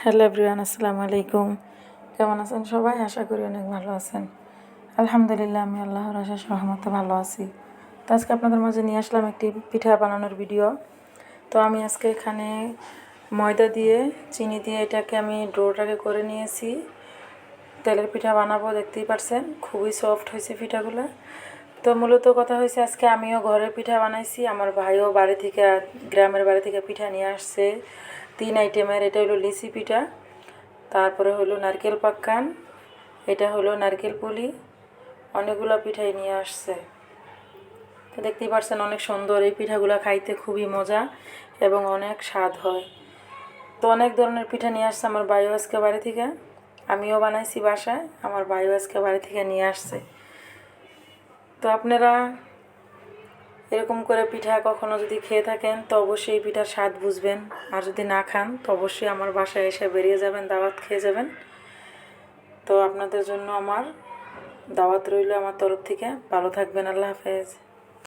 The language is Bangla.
হ্যালো এভরিওয়ান, আসসালামু আলাইকুম। কেমন আছেন সবাই? আশা করি অনেক ভালো আছেন। আলহামদুলিল্লাহ, আমি আল্লাহর আশেষ রহমতে ভালো আছি। তো আজকে আপনাদের মাঝে নিয়ে আসলাম একটি পিঠা বানানোর ভিডিও। তো আমি আজকে এখানে ময়দা দিয়ে চিনি দিয়ে এটাকে আমি ডোটাকে করে নিয়েছি। তেলের পিঠা বানাবো, দেখতেই পারছেন খুবই সফট হয়েছে পিঠাগুলো। তো মূলত কথা হয়েছে, আজকে আমিও ঘরের পিঠা বানাইছি, আমার ভাইও বাড়ি থেকে গ্রামের বাড়ি থেকে পিঠা নিয়ে আসছে 3 আইটেমের। এটা হলো লিচি পিঠা, তারপরে হলো নারকেল পাক্কান, এটা হলো নারকেল পুলি, অনেকগুলো পিঠাই নিয়ে আসছে। তো দেখতেই পারছেন অনেক সুন্দর, এই পিঠাগুলো খাইতে খুবই মজা এবং অনেক স্বাদ হয়। তো অনেক ধরনের পিঠা নিয়ে আসছে আমার ভাইও আজকে বাড়ি থেকে, আমিও বানাইছি বাসায়, আমার ভাইও আজকে বাড়ি থেকে নিয়ে আসছে। তো আপনারা এরকম করে পিঠা কখনো যদি খেয়ে থাকেন তো অবশ্যই এই পিঠার স্বাদ বুঝবেন, আর যদি না খান তো অবশ্যই আমার বাসায় এসে বেরিয়ে যাবেন, দাওয়াত খেয়ে যাবেন। তো আপনাদের জন্য আমার দাওয়াত রইল আমার তরফ থেকে। ভালো থাকবেন, আল্লাহ হাফেজ।